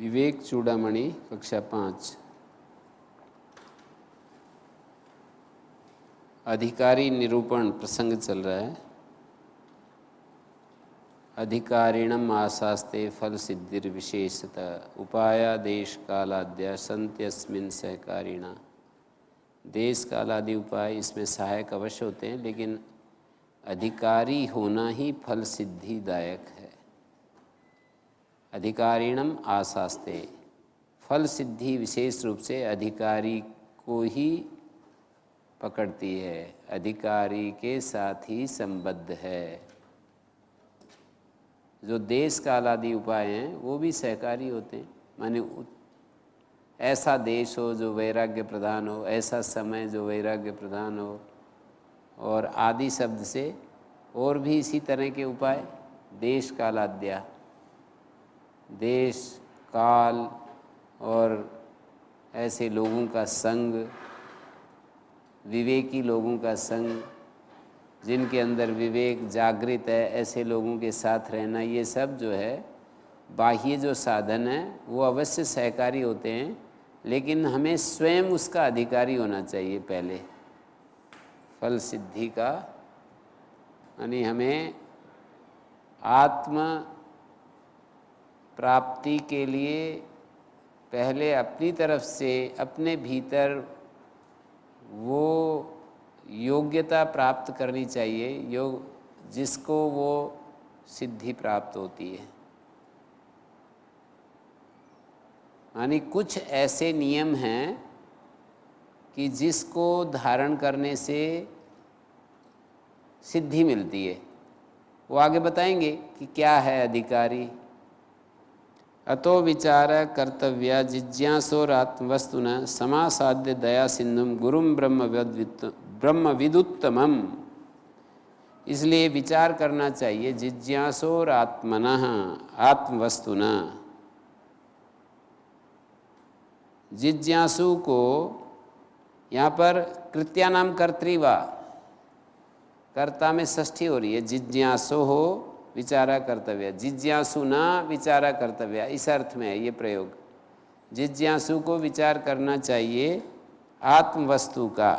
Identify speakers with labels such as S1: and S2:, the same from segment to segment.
S1: विवेक चूड़ामणि कक्षा 5। अधिकारी निरूपण प्रसंग चल रहा है। अधिकारिणम आशास्ते फल सिद्धिर विशेषतः उपाया देश कालाद्या संत्यस्मिन सहकारिणा। देश कालादि उपाय इसमें सहायक अवश्य होते हैं, लेकिन अधिकारी होना ही फल सिद्धिदायक है। अधिकारिणम आशास्ते, फल सिद्धि विशेष रूप से अधिकारी को ही पकड़ती है, अधिकारी के साथ ही संबद्ध है। जो देश कालादि उपाय हैं वो भी सहकारी होते हैं, माने ऐसा देश हो जो वैराग्य प्रधान हो, ऐसा समय जो वैराग्य प्रधान हो, और आदि शब्द से और भी इसी तरह के उपाय। देश कालाद्या, देश काल और ऐसे लोगों का संग, विवेकी लोगों का संग, जिनके अंदर विवेक जागृत है, ऐसे लोगों के साथ रहना, ये सब जो है बाह्य जो साधन है वो अवश्य सहकारी होते हैं, लेकिन हमें स्वयं उसका अधिकारी होना चाहिए पहले। फल सिद्धि का यानी हमें आत्म प्राप्ति के लिए पहले अपनी तरफ से अपने भीतर वो योग्यता प्राप्त करनी चाहिए जिसको वो सिद्धि प्राप्त होती है। यानी कुछ ऐसे नियम हैं कि जिसको धारण करने से सिद्धि मिलती है। वो आगे बताएंगे कि क्या है अधिकारी। अतो विचार कर्तव्य जिज्ञासोरात्मवस्तुना समासाद्य दया सिंधुम गुरुम ब्रह्मविदुत्तमम्। इसलिए विचार करना चाहिए जिज्ञासोरात्मनः आत्मवस्तुना। जिज्ञासु को यहाँ पर कृत्यानाम कर्तृवा, कर्ता में षष्ठी हो रही है। जिज्ञासो हो विचारा कर्तव्य, जिज्ञासु ना विचारा कर्तव्य, इस अर्थ में है ये प्रयोग। जिज्ञासु को विचार करना चाहिए आत्मवस्तु का।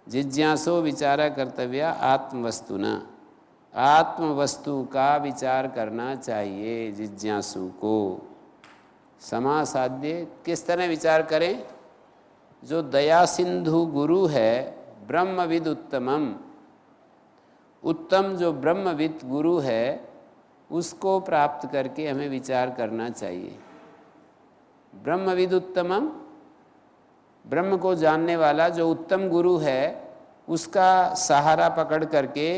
S1: जिज्ञासो विचारा कर्तव्य आत्मवस्तुना, आत्मवस्तु का विचार करना चाहिए जिज्ञासु को। समासाद्य किस तरह विचार करें? जो दया सिंधु गुरु है ब्रह्मविद उत्तमम, उत्तम जो ब्रह्मविद गुरु है उसको प्राप्त करके हमें विचार करना चाहिए। ब्रह्मविद उत्तमम, ब्रह्म को जानने वाला जो उत्तम गुरु है उसका सहारा पकड़ करके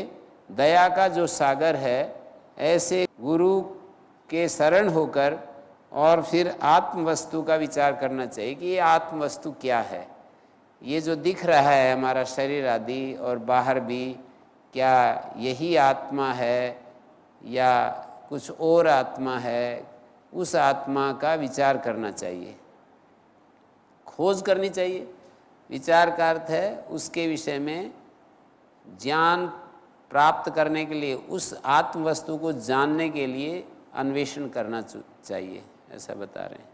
S1: दया का जो सागर है, ऐसे गुरु के शरण होकर और फिर आत्मवस्तु का विचार करना चाहिए कि ये आत्मवस्तु क्या है। ये जो दिख रहा है हमारा शरीर आदि और बाहर भी, क्या यही आत्मा है या कुछ और आत्मा है? उस आत्मा का विचार करना चाहिए, खोज करनी चाहिए। विचार का अर्थ है उसके विषय में ज्ञान प्राप्त करने के लिए, उस आत्मवस्तु को जानने के लिए अन्वेषण करना चाहिए, ऐसा बता रहे हैं।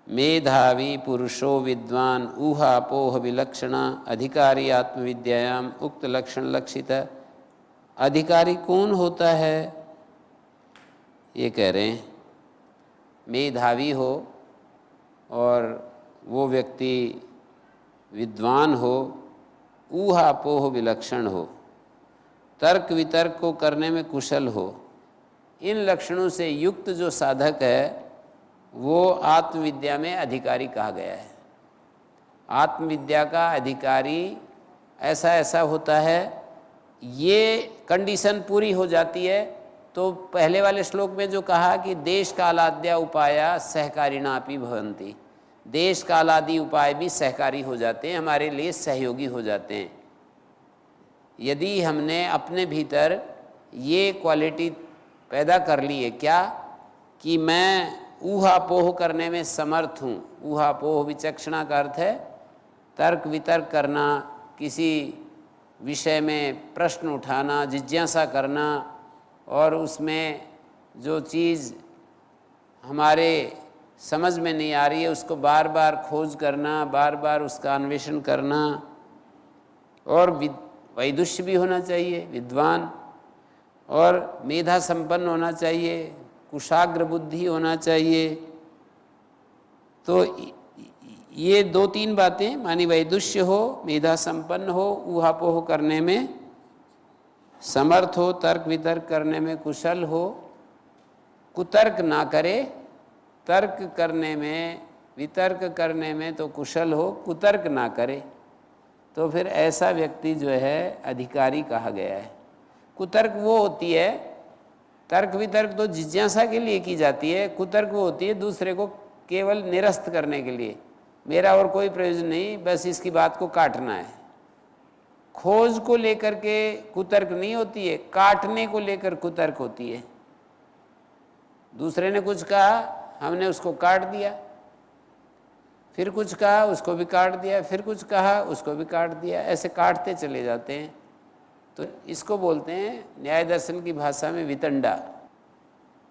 S1: मेधावी पुरुषो विद्वान ऊहापोह विलक्षणा अधिकारी आत्मविद्यायाम उक्त लक्षण लक्षित। अधिकारी कौन होता है? ये कह रहे हैं मेधावी हो और वो व्यक्ति विद्वान हो, ऊहापोह विलक्षण हो, तर्क वितर्क को करने में कुशल हो। इन लक्षणों से युक्त जो साधक है वो आत्मविद्या में अधिकारी कहा गया है। आत्मविद्या का अधिकारी ऐसा ऐसा होता है, ये कंडीशन पूरी हो जाती है तो पहले वाले श्लोक में जो कहा कि देश कालाद्या उपाया सहकारिणापि भवन्ति, देश कालादि उपाय भी सहकारी हो जाते हैं, हमारे लिए सहयोगी हो जाते हैं। यदि हमने अपने भीतर ये क्वालिटी पैदा कर ली है, क्या कि मैं ऊहापोह करने में समर्थ हूँ। ऊहापोह विचक्षणा का अर्थ है तर्क वितर्क करना, किसी विषय में प्रश्न उठाना, जिज्ञासा करना, और उसमें जो चीज़ हमारे समझ में नहीं आ रही है उसको बार बार खोज करना, बार बार उसका अन्वेषण करना। और वैदुष्य भी होना चाहिए, विद्वान, और मेधा संपन्न होना चाहिए, कुशाग्र बुद्धि होना चाहिए। तो ये 2-3 बातें मानी, वैदुष्य हो, मेधा संपन्न हो, ऊहापोह करने में समर्थ हो, तर्क वितर्क करने में कुशल हो, कुतर्क ना करे, तर्क करने में वितर्क करने में तो कुशल हो, कुतर्क ना करे, तो फिर ऐसा व्यक्ति जो है अधिकारी कहा गया है। कुतर्क वो होती है, तर्क वितर्क तो जिज्ञासा के लिए की जाती है, कुतर्क वो होती है दूसरे को केवल निरस्त करने के लिए, मेरा और कोई प्रयोजन नहीं, बस इसकी बात को काटना है। खोज को लेकर के कुतर्क नहीं होती है, काटने को लेकर कुतर्क होती है। दूसरे ने कुछ कहा, हमने उसको काट दिया, फिर कुछ कहा, उसको भी काट दिया, फिर कुछ कहा, उसको भी काट दिया, ऐसे काटते चले जाते हैं। तो इसको बोलते हैं न्याय दर्शन की भाषा में वितंडा,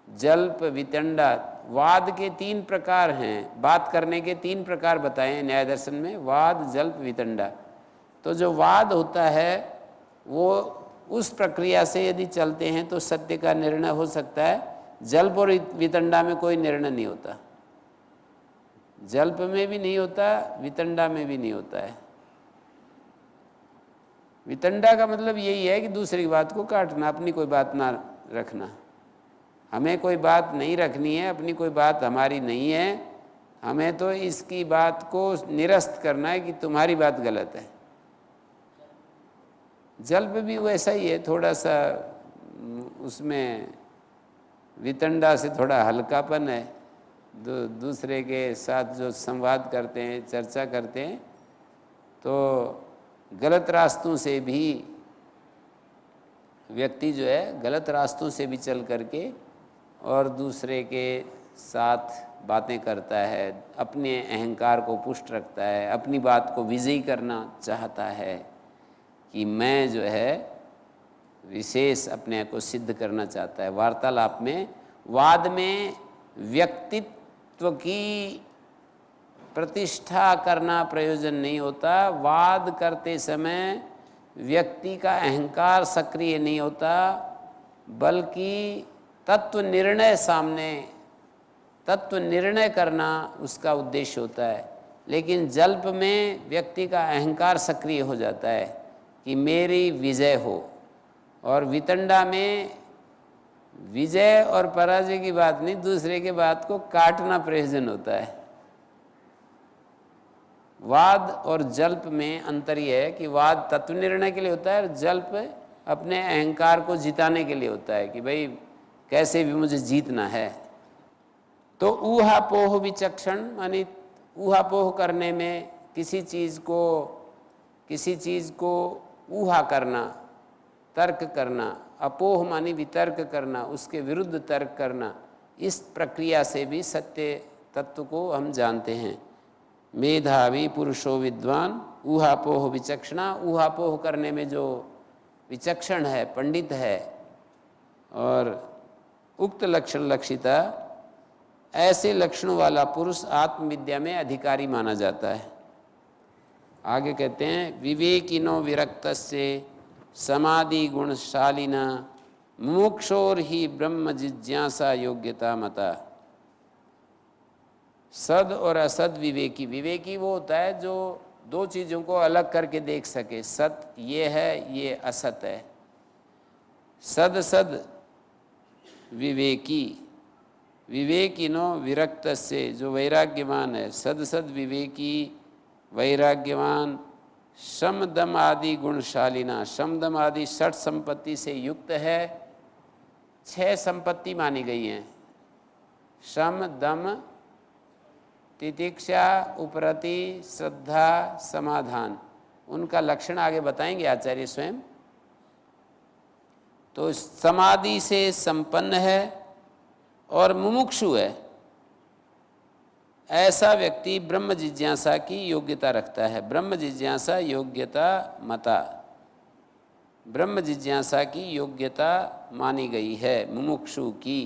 S1: जल्प वितंडा। वाद के 3 प्रकार हैं, बात करने के 3 प्रकार बताए हैं न्याय दर्शन में, वाद, जल्प, वितंडा। तो जो वाद होता है वो उस प्रक्रिया से यदि चलते हैं तो सत्य का निर्णय हो सकता है। जल्प और वितंडा में कोई निर्णय नहीं होता, जल्प में भी नहीं होता, वितंडा में भी नहीं होता है। वितंडा का मतलब यही है कि दूसरी की बात को काटना, अपनी कोई बात ना रखना। हमें कोई बात नहीं रखनी है, अपनी कोई बात हमारी नहीं है, हमें तो इसकी बात को निरस्त करना है कि तुम्हारी बात गलत है। जल्प भी वैसा ही है, थोड़ा सा उसमें वितंडा से थोड़ा हल्कापन है। दूसरे के साथ जो संवाद करते हैं, चर्चा करते हैं, तो गलत रास्तों से भी व्यक्ति जो है गलत रास्तों से भी चल करके और दूसरे के साथ बातें करता है, अपने अहंकार को पुष्ट रखता है, अपनी बात को विजयी करना चाहता है कि मैं जो है विशेष अपने को सिद्ध करना चाहता है। वार्तालाप में, वाद में व्यक्तित्व की प्रतिष्ठा करना प्रयोजन नहीं होता। वाद करते समय व्यक्ति का अहंकार सक्रिय नहीं होता, बल्कि तत्व निर्णय करना उसका उद्देश्य होता है। लेकिन जल्प में व्यक्ति का अहंकार सक्रिय हो जाता है कि मेरी विजय हो, और वितंडा में विजय और पराजय की बात नहीं, दूसरे के बात को काटना प्रयोजन होता है। वाद और जल्प में अंतर यह है कि वाद तत्व निर्णय के लिए होता है और जल्प अपने अहंकार को जिताने के लिए होता है कि भाई कैसे भी मुझे जीतना है। तो ऊहापोह विचक्षण मानी ऊहापोह करने में किसी चीज़ को ऊहा करना, तर्क करना, अपोह मानी वितर्क करना, उसके विरुद्ध तर्क करना, इस प्रक्रिया से भी सत्य तत्व को हम जानते हैं। मेधावी पुरुषो विद्वान ऊहापोह विचक्षणा, ऊहापोह करने में जो विचक्षण है, पंडित है और उक्त लक्षण लक्षिता, ऐसे लक्षणों वाला पुरुष आत्मविद्या में अधिकारी माना जाता है। आगे कहते हैं विवेकिनो विरक्तस्य समाधि गुणशालिना मुमुक्षोर ही ब्रह्म जिज्ञासा योग्यता मता। सद और असद विवेकी, विवेकी वो होता है जो 2 चीज़ों को अलग करके देख सके, सत ये है, ये असत है। सद सद विवेकी, विवेकिनो विरक्त से जो वैराग्यवान है, सद सद विवेकी वैराग्यवान, शम दम आदि गुणशालिना, शम दम आदि 6 संपत्ति से युक्त है। 6 संपत्ति मानी गई हैं, शम दम तितिक्षा उपरति श्रद्धा समाधान। उनका लक्षण आगे बताएंगे आचार्य स्वयं। तो समाधि से संपन्न है और मुमुक्षु है, ऐसा व्यक्ति ब्रह्म जिज्ञासा की योग्यता रखता है। ब्रह्म जिज्ञासा योग्यता मता, ब्रह्म जिज्ञासा की योग्यता मानी गई है मुमुक्षु की।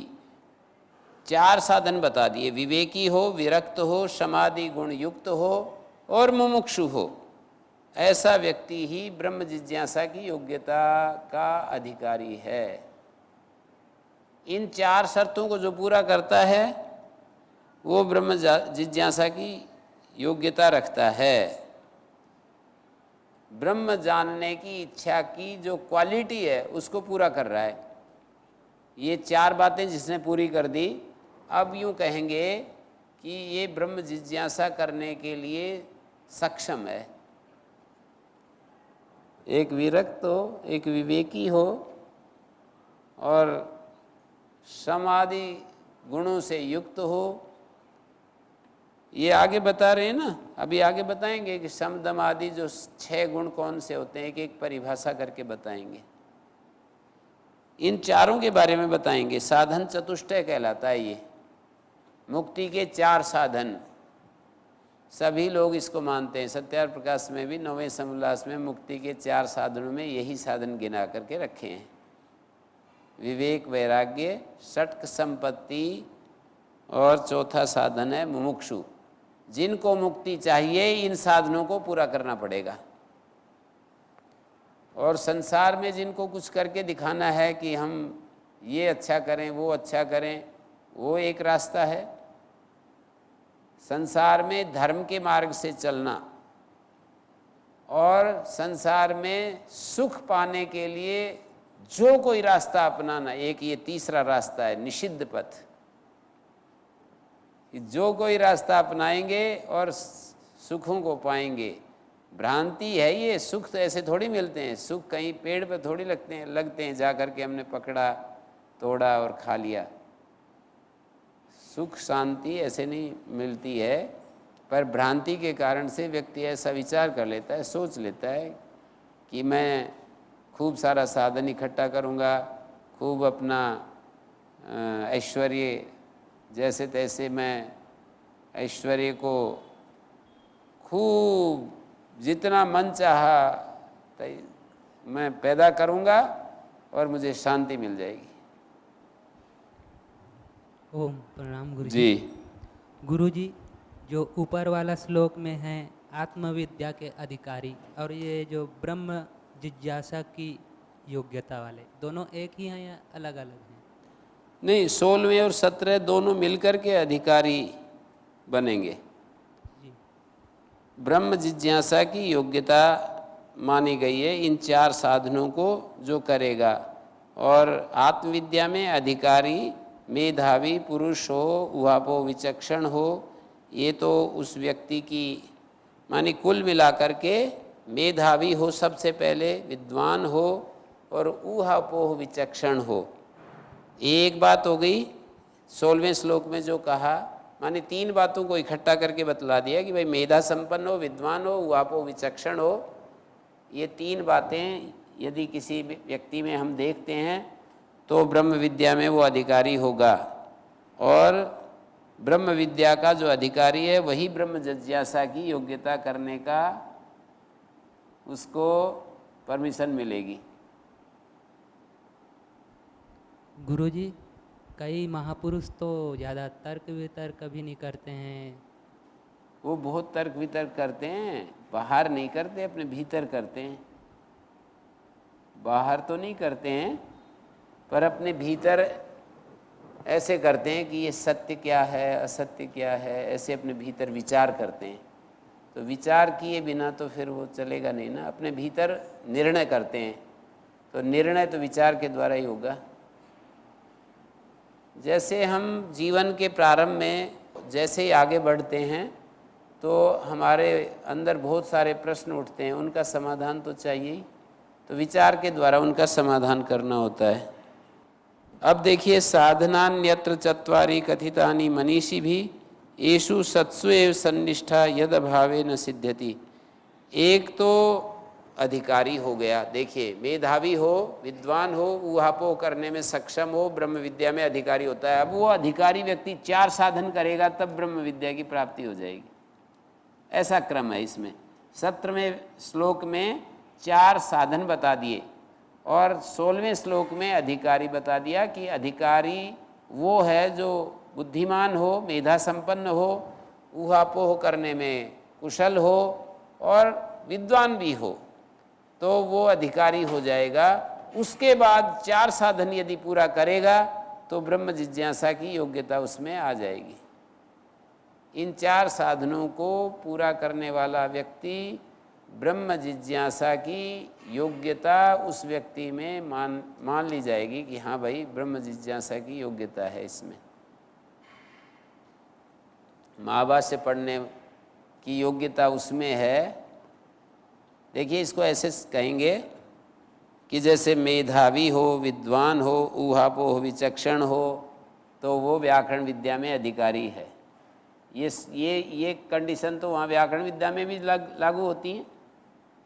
S1: 4 साधन बता दिए, विवेकी हो, विरक्त हो, समाधि गुण युक्त हो और मुमुक्षु हो। ऐसा व्यक्ति ही ब्रह्म जिज्ञासा की योग्यता का अधिकारी है। इन 4 शर्तों को जो पूरा करता है वो ब्रह्म जिज्ञासा की योग्यता रखता है। ब्रह्म जानने की इच्छा की जो क्वालिटी है उसको पूरा कर रहा है। ये 4 बातें जिसने पूरी कर दी, अब यूँ कहेंगे कि ये ब्रह्म जिज्ञासा करने के लिए सक्षम है। एक विरक्त हो, एक विवेकी हो और समाधि गुणों से युक्त हो। ये आगे बता रहे हैं ना, अभी आगे बताएंगे कि सम दम आदि जो 6 गुण कौन से होते हैं, एक एक परिभाषा करके बताएंगे। इन चारों के बारे में बताएंगे। साधन चतुष्टय कहलाता है ये, मुक्ति के 4 साधन। सभी लोग इसको मानते हैं। सत्यार प्रकाश में भी 9वें समोल्लास में मुक्ति के 4 साधनों में यही साधन गिना करके रखे हैं। विवेक, वैराग्य, षट्क संपत्ति और चौथा साधन है मुमुक्षु। जिनको मुक्ति चाहिए इन साधनों को पूरा करना पड़ेगा। और संसार में जिनको कुछ करके दिखाना है कि हम ये अच्छा करें, वो अच्छा करें, वो एक रास्ता है। संसार में धर्म के मार्ग से चलना और संसार में सुख पाने के लिए जो कोई रास्ता अपनाना, एक ये तीसरा रास्ता है निषिद्ध पथ। जो कोई रास्ता अपनाएंगे और सुखों को पाएंगे। भ्रांति है ये, सुख तो ऐसे थोड़ी मिलते हैं। सुख कहीं पेड़ पर थोड़ी लगते हैं जा करके हमने पकड़ा, तोड़ा और खा लिया। सुख शांति ऐसे नहीं मिलती है, पर भ्रांति के कारण से व्यक्ति ऐसा विचार कर लेता है, सोच लेता है कि मैं खूब सारा साधन इकट्ठा करूँगा, खूब अपना ऐश्वर्य जैसे तैसे मैं ऐश्वर्य को खूब जितना मन चाहा मैं पैदा करूँगा और मुझे शांति मिल जाएगी।
S2: ओम प्रणाम गुरु
S1: जी।
S2: गुरु जी, जो ऊपर वाला श्लोक में है आत्मविद्या के अधिकारी, और ये जो ब्रह्म जिज्ञासा की योग्यता वाले, दोनों एक ही हैं या अलग अलग हैं?
S1: नहीं, 16वें और 17 दोनों मिलकर के अधिकारी बनेंगे। ब्रह्म जिज्ञासा की योग्यता मानी गई है इन 4 साधनों को जो करेगा। और आत्मविद्या में अधिकारी मेधावी पुरुष हो, उहापो विचक्षण हो। ये तो उस व्यक्ति की मानी कुल मिलाकर के मेधावी हो सबसे पहले, विद्वान हो और उहापोह विचक्षण हो। एक बात हो गई 16वें श्लोक में जो कहा, माने 3 बातों को इकट्ठा करके बतला दिया कि भाई मेधा संपन्न हो, विद्वान हो, उहापोह विचक्षण हो। ये 3 बातें यदि किसी व्यक्ति में हम देखते हैं तो ब्रह्म विद्या में वो अधिकारी होगा। और ब्रह्म विद्या का जो अधिकारी है वही ब्रह्म जिज्ञासा की योग्यता करने का उसको परमिशन मिलेगी।
S2: गुरुजी, कई महापुरुष तो ज़्यादा तर्क वितर्क भी नहीं करते हैं।
S1: वो बहुत तर्क वितर्क करते हैं, बाहर नहीं करते, अपने भीतर करते हैं। बाहर तो नहीं करते हैं पर अपने भीतर ऐसे करते हैं कि ये सत्य क्या है, असत्य क्या है, ऐसे अपने भीतर विचार करते हैं। तो विचार किए बिना तो फिर वो चलेगा नहीं ना। अपने भीतर निर्णय करते हैं, तो निर्णय तो विचार के द्वारा ही होगा। जैसे हम जीवन के प्रारंभ में जैसे ही आगे बढ़ते हैं तो हमारे अंदर बहुत सारे प्रश्न उठते हैं, उनका समाधान तो चाहिए ही, तो विचार के द्वारा उनका समाधान करना होता है। अब देखिए, साधनान्यत्र चत्वारि कथितानि मनीषी भी येषु सत्सु एव सन्निष्ठा यद अभावे न सिद्ध्यति। एक तो अधिकारी हो गया, देखिए मेधावी हो, विद्वान हो, उहापोह करने में सक्षम हो, ब्रह्म विद्या में अधिकारी होता है। अब वो अधिकारी व्यक्ति 4 साधन करेगा तब ब्रह्म विद्या की प्राप्ति हो जाएगी। ऐसा क्रम है इसमें। 17वें श्लोक में 4 साधन बता दिए और 16वें श्लोक में अधिकारी बता दिया कि अधिकारी वो है जो बुद्धिमान हो, मेधा संपन्न हो, ऊहापोह करने में कुशल हो और विद्वान भी हो, तो वो अधिकारी हो जाएगा। उसके बाद 4 साधन यदि पूरा करेगा तो ब्रह्म जिज्ञासा की योग्यता उसमें आ जाएगी। इन 4 साधनों को पूरा करने वाला व्यक्ति, ब्रह्म जिज्ञासा की योग्यता उस व्यक्ति में मान ली जाएगी कि हाँ भाई ब्रह्म जिज्ञासा की योग्यता है इसमें। महाभाष्य पढ़ने की योग्यता उसमें है। देखिए इसको ऐसे कहेंगे कि जैसे मेधावी हो, विद्वान हो, ऊहापोह विचक्षण हो, तो वो व्याकरण विद्या में अधिकारी है। ये कंडीशन तो वहाँ व्याकरण विद्या में भी लागू होती हैं।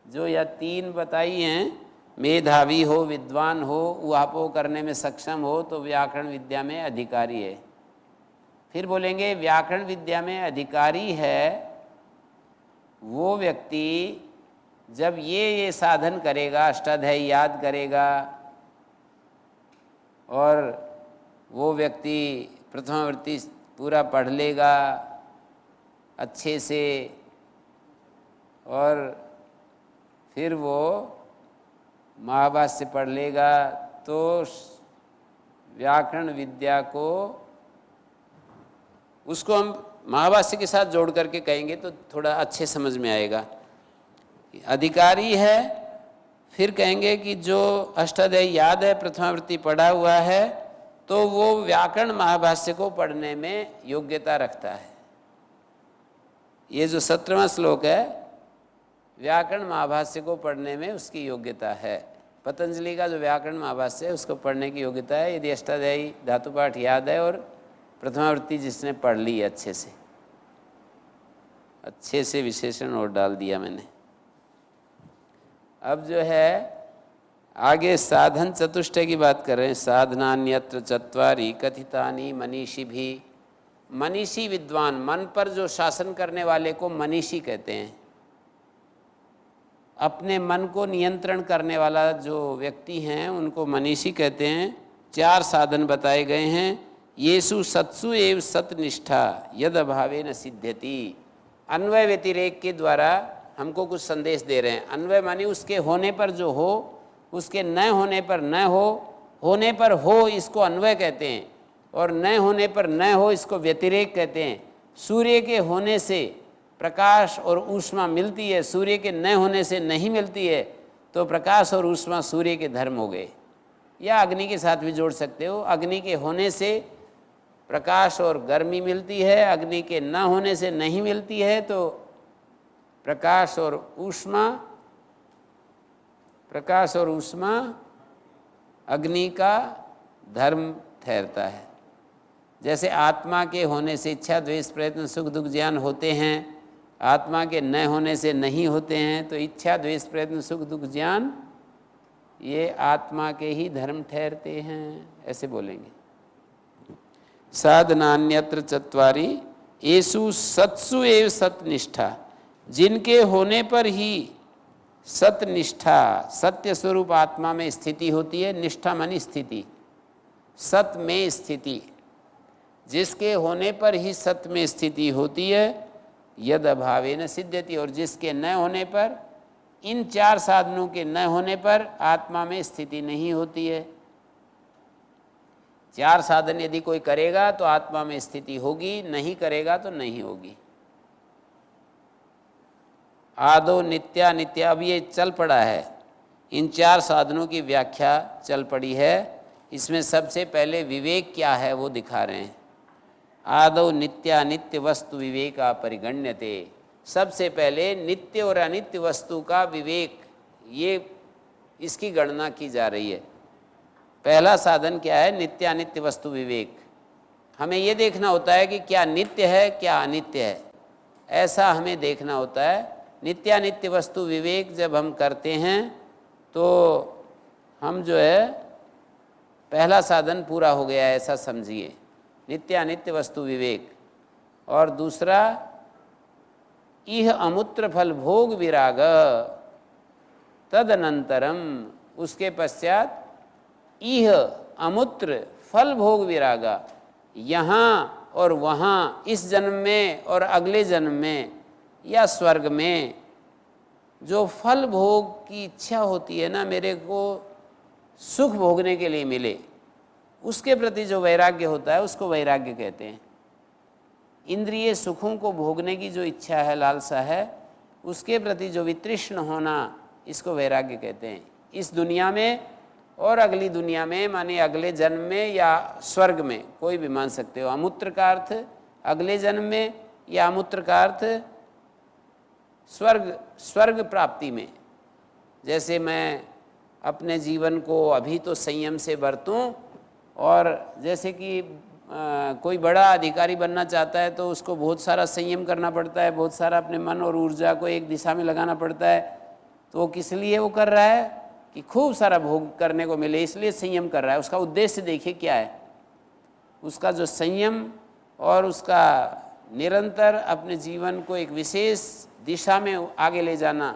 S1: जो या 3 बताई हैं, मेधावी हो, विद्वान हो, ऊहापोह करने में सक्षम हो, तो व्याकरण विद्या में अधिकारी है। फिर बोलेंगे व्याकरण विद्या में अधिकारी है वो व्यक्ति जब ये साधन करेगा, अष्टाध्यायी याद करेगा, और वो व्यक्ति प्रथमावृत्ति पूरा पढ़ लेगा अच्छे से, और फिर वो महाभाष्य पढ़ लेगा, तो व्याकरण विद्या को उसको हम महाभाष्य के साथ जोड़ करके कहेंगे तो थोड़ा अच्छे समझ में आएगा। अधिकारी है, फिर कहेंगे कि जो अष्टाध्यायी याद है, प्रथमावृत्ति पढ़ा हुआ है, तो वो व्याकरण महाभाष्य को पढ़ने में योग्यता रखता है। ये जो 17वां श्लोक है, व्याकरण महाभाष्य को पढ़ने में उसकी योग्यता है। पतंजलि का जो व्याकरण महाभाष्य है उसको पढ़ने की योग्यता है यदि अष्टाध्यायी धातुपाठ याद है और प्रथमावृत्ति जिसने पढ़ ली अच्छे से विशेषण और डाल दिया मैंने। अब जो है आगे साधन चतुष्टय की बात कर रहे हैं। साधनान्यत्र चत्वारि कथितानि मनीषी भी। मनीषी विद्वान, मन पर जो शासन करने वाले को मनीषी कहते हैं। अपने मन को नियंत्रण करने वाला जो व्यक्ति हैं उनको मनीषी कहते हैं। 4 साधन बताए गए हैं। येषु सत्सु एव सतनिष्ठा यद अभावे न सिद्ध्यति। अन्वय व्यतिरेक के द्वारा हमको कुछ संदेश दे रहे हैं। अन्वय मानी उसके होने पर जो हो, उसके न होने पर न हो, होने पर हो इसको अन्वय कहते हैं, और न होने पर न हो इसको व्यतिरेक कहते हैं। सूर्य के होने से प्रकाश और ऊष्मा मिलती है, सूर्य के न होने से नहीं मिलती है, तो प्रकाश और ऊष्मा सूर्य के धर्म हो गए। या अग्नि के साथ भी जोड़ सकते हो। अग्नि के होने से प्रकाश और गर्मी मिलती है, अग्नि के न होने से नहीं मिलती है, तो प्रकाश और ऊष्मा अग्नि का धर्म ठहरता है। जैसे आत्मा के होने से इच्छा द्वेष प्रयत्न सुख दुख ज्ञान होते हैं, आत्मा के न होने से नहीं होते हैं, तो इच्छा द्वेष प्रयत्न सुख दुख ज्ञान ये आत्मा के ही धर्म ठहरते हैं, ऐसे बोलेंगे। साधनान्यत्र चत्वारि येषु सत्सु एव सतनिष्ठा। जिनके होने पर ही सतनिष्ठा, सत्य स्वरूप आत्मा में स्थिति होती है। निष्ठा मानी स्थिति, सत में स्थिति। जिसके होने पर ही सत में स्थिति होती है, यद अभावे न सिद्ध्यति। और जिसके न होने पर, इन 4 साधनों के न होने पर आत्मा में स्थिति नहीं होती है। 4 साधन यदि कोई करेगा तो आत्मा में स्थिति होगी, नहीं करेगा तो नहीं होगी। आदो नित्या नित्या, अब ये चल पड़ा है, इन 4 साधनों की व्याख्या चल पड़ी है। इसमें सबसे पहले विवेक क्या है वो दिखा रहे हैं। आदो नित्या नित्य वस्तु विवेका परिगण्यते। सबसे पहले नित्य और अनित्य वस्तु का विवेक, ये इसकी गणना की जा रही है। पहला साधन क्या है? नित्यानित्य वस्तु विवेक। हमें ये देखना होता है कि क्या नित्य है क्या अनित्य है, ऐसा हमें देखना होता है। नित्यानित्य वस्तु विवेक जब हम करते हैं तो हम जो है पहला साधन पूरा हो गया, ऐसा समझिए, नित्यानित्य वस्तु विवेक। और दूसरा इह अमूत्र फल भोग विराग, तदनंतरम, उसके पश्चात इह अमूत्र फल भोग विरागा। यहाँ और वहाँ इस जन्म में और अगले जन्म में या स्वर्ग में जो फल भोग की इच्छा होती है ना, मेरे को सुख भोगने के लिए मिले, उसके प्रति जो वैराग्य होता है उसको वैराग्य कहते हैं। इंद्रिय सुखों को भोगने की जो इच्छा है, लालसा है, उसके प्रति जो वितृष्ण होना, इसको वैराग्य कहते हैं। इस दुनिया में और अगली दुनिया में, माने अगले जन्म में या स्वर्ग में, कोई भी मान सकते हो। अमूत्र का अर्थ अगले जन्म में या अमूत्र का अर्थ स्वर्ग प्राप्ति में। जैसे मैं अपने जीवन को अभी तो संयम से बरतूं, और जैसे कि कोई बड़ा अधिकारी बनना चाहता है तो उसको बहुत सारा संयम करना पड़ता है, बहुत सारा अपने मन और ऊर्जा को एक दिशा में लगाना पड़ता है। तो वो किस लिए वो कर रहा है कि खूब सारा भोग करने को मिले, इसलिए संयम कर रहा है। उसका उद्देश्य देखिए क्या है, उसका जो संयम और उसका निरंतर अपने जीवन को एक विशेष दिशा में आगे ले जाना,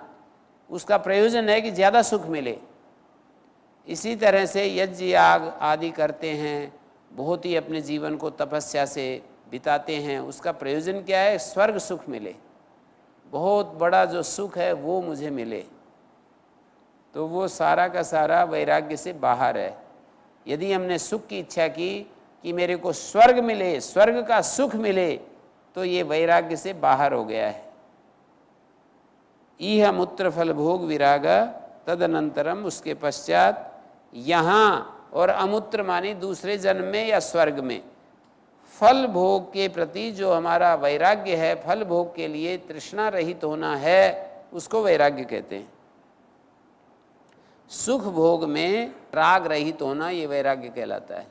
S1: उसका प्रयोजन है कि ज़्यादा सुख मिले। इसी तरह से यज्ञ याग आदि करते हैं, बहुत ही अपने जीवन को तपस्या से बिताते हैं, उसका प्रयोजन क्या है? स्वर्ग सुख मिले, बहुत बड़ा जो सुख है वो मुझे मिले। तो वो सारा का सारा वैराग्य से बाहर है। यदि हमने सुख की इच्छा की कि मेरे को स्वर्ग मिले, स्वर्ग का सुख मिले, तो ये वैराग्य से बाहर हो गया है। इह मूत्र फल भोग विराग तदनंतरम, उसके पश्चात यहाँ, और अमूत्र मानी दूसरे जन्म में या स्वर्ग में, फल भोग के प्रति जो हमारा वैराग्य है, फल भोग के लिए तृष्णा रहित होना है, उसको वैराग्य कहते हैं। सुख भोग में राग रहित होना, ये वैराग्य कहलाता है।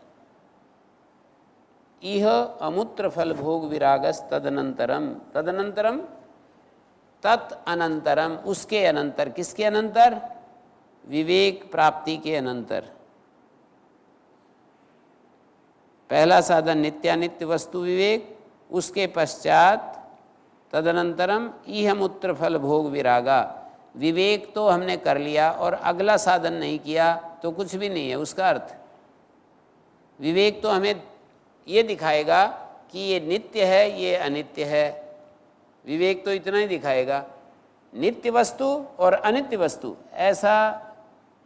S1: इह अमूत्र फल भोग विरागस तदनंतरम, तदनंतरम तत् अनंतरम, उसके अनंतर। किसके अनंतर? विवेक प्राप्ति के अनंतर। पहला साधन नित्यानित्य वस्तु विवेक, उसके पश्चात तदनंतरम इह मूत्र फल भोग विरागा। विवेक तो हमने कर लिया और अगला साधन नहीं किया तो कुछ भी नहीं है उसका अर्थ। विवेक तो हमें ये दिखाएगा कि ये नित्य है, ये अनित्य है। विवेक तो इतना ही दिखाएगा, नित्य वस्तु और अनित्य वस्तु, ऐसा